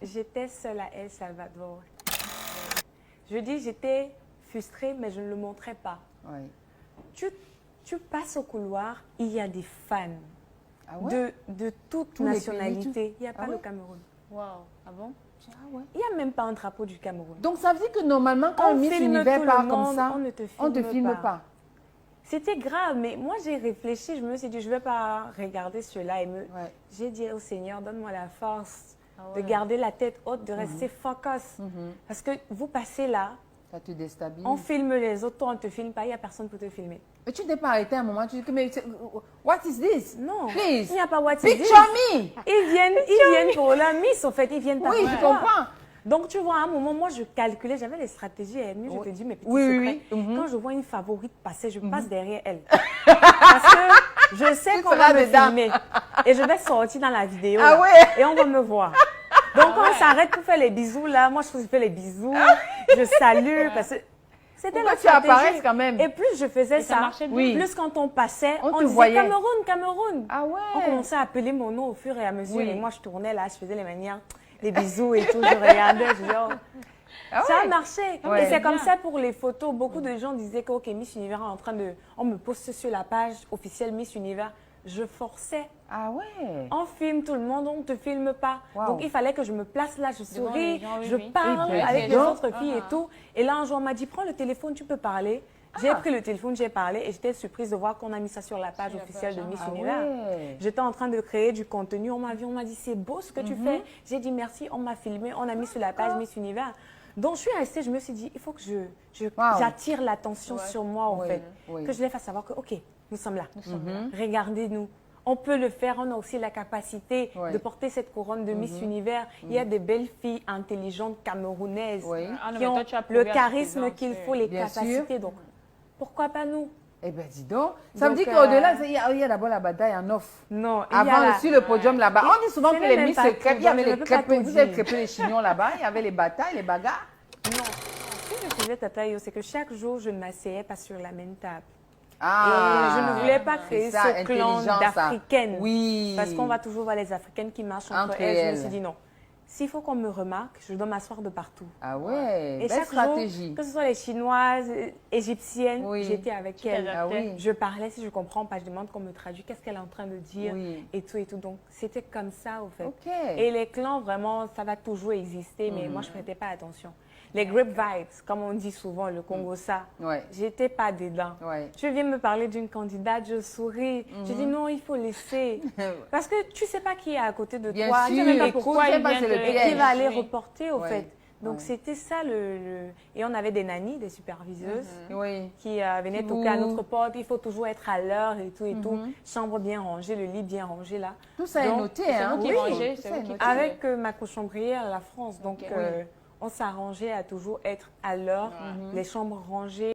J'étais seule à El Salvador. Je dis, j'étais frustrée, mais je ne le montrais pas. Oui. Tu passes au couloir, il y a des fans Ah ouais? de toute Tous les nationalité. pays, Il n'y a pas Ah le ouais? Cameroun. Waouh. Ah bon? Ah ouais. Il n'y a même pas un drapeau du Cameroun. Donc ça veut dire que normalement, quand On Miss filme Univers tout le part comme monde, ça, on ne te on ne te filme filme pas. pas. C'était grave, mais moi j'ai réfléchi, je me suis dit, je ne vais pas regarder cela. Ouais. J'ai dit au Seigneur, donne-moi la force Ah ouais. de garder la tête haute, de rester focus. Parce que vous passez là, Ça te déstabilise. on filme les autres, toi on ne te filme pas, il n'y a personne pour te filmer. Mais tu t'es pas arrêté un moment, tu dis que mais what is this? Non, Please. il n'y a pas what is Picture this. me. Ils viennent pour la Miss, au fait, ils viennent pas Oui, pour je toi. comprends. Donc, tu vois, à un moment, moi, je calculais, j'avais les stratégies et je te dis mes petits Oui, secrets. oui, oui. Quand je vois une favorite passer, je passe derrière elle. Parce que je sais qu'on seras va me dedans. filmer. Et je vais sortir dans la vidéo. Ah là, ouais. Et on va me voir. Donc, quand on s'arrête pour faire les bisous, là, moi, je fais les bisous. Je salue. Parce que c'était Pour la que tu apparaisses stratégie. quand même. Et plus je faisais ça ça, marchait bien. Oui. plus quand on passait, On on te disait voyait. Cameroun, Cameroun. Ah ouais. On commençait à appeler mon nom au fur et à mesure. Oui. Et moi, je tournais là, je faisais les manières, les bisous et tout. Je regardais, je disais, oh. Ah Ça a ouais. marché. Ouais. Et c'est C'est comme bien. ça pour les photos. Beaucoup de gens disaient que OK, Miss Univers est en train de... On me poste sur la page officielle Miss Univers. Je forçais. Ah ouais. On filme tout le monde, on ne te filme pas. Wow. Donc, il fallait que je me place là, je Devant souris, les gens, oui, je oui. parle Oui, avec les donc. autres filles et tout. Et là, un jour, on m'a dit, prends le téléphone, tu peux parler. J'ai pris le téléphone, j'ai parlé et j'étais surprise de voir qu'on a mis ça sur la page Sur la officielle de page, Miss Ah Univers. ouais. J'étais en train de créer du contenu, on m'a dit, c'est beau ce que tu fais. J'ai dit merci, on m'a filmé, on a mis sur la page Miss Univers. Donc, je suis restée, je me suis dit, il faut que Wow. j'attire l'attention sur moi, en Oui, fait. oui. Que je les fasse savoir que, OK, nous sommes là. Regardez-nous. On peut le faire, on a aussi la capacité Oui. de porter cette couronne de Miss Univers. Il y a des belles filles intelligentes camerounaises Oui. Ah non, qui mais ont toi, tu as le prouvé à charisme suffisance, qu'il oui. faut, les Bien capacités. Donc, pourquoi pas nous? Eh bien, dis donc. Ça veut Donc, dire qu'au-delà, il y a d'abord la bataille en off. Non, il y a Avant, la- sur le podium là-bas. On dit souvent Ce que n'est les même Miss pas se crêpent. tout, Il y avait donc je les ne peux pas crêpes, tout vous avez dire. crêpé les chignons là-bas. Il y avait les batailles, les bagarres. Non. Ce que je faisais, Tata Yo, c'est que chaque jour, je ne m'asseyais pas sur la même table. Ah. Et je ne voulais pas créer C'est ça, ce clan intelligent, ça. d'Africaines. Oui. Parce qu'on va toujours voir les Africaines qui marchent entre Entre elles. Je me elles. suis dit non. S'il faut qu'on me remarque, je dois m'asseoir de partout. Ah ouais. Et Belle chaque stratégie. jour, que ce soit les Chinoises, égyptiennes, Oui. j'étais avec Tu elles. t'adaptais. Ah oui. Je parlais, si je comprends pas, je demande qu'on me traduise, qu'est-ce qu'elle est en train de dire Oui. et tout et tout. Donc, c'était comme ça, au fait. Ok. Et les clans, vraiment, ça va toujours exister, mais moi, je ne prêtais pas attention. Les grape vibes, comme on dit souvent, le Congo, ça, Ouais. j'étais pas dedans. Ouais. Tu viens me parler d'une candidate, je souris. Je dis non, il faut laisser. Parce que tu sais pas qui est à côté de Bien toi. Tu sais même sûr. pas pourquoi Tu sais il pas, vient c'est le et qui piège. va aller Oui. reporter, au Ouais. fait. Donc, Ouais. c'était ça Et on avait des nannies, des superviseuses Oui. qui venaient Qui toquer à vous- notre porte. Il faut toujours être à l'heure et tout et tout. Chambre bien rangée, le lit bien rangé là. Tout ça est Donc, noté, c'est hein? vous qui Oui. rangez, Tout c'est ça vous est qui- noté. avec ma cochonbrière à la France. Donc, Ok. on s'arrangeait à toujours être à l'heure, les chambres rangées.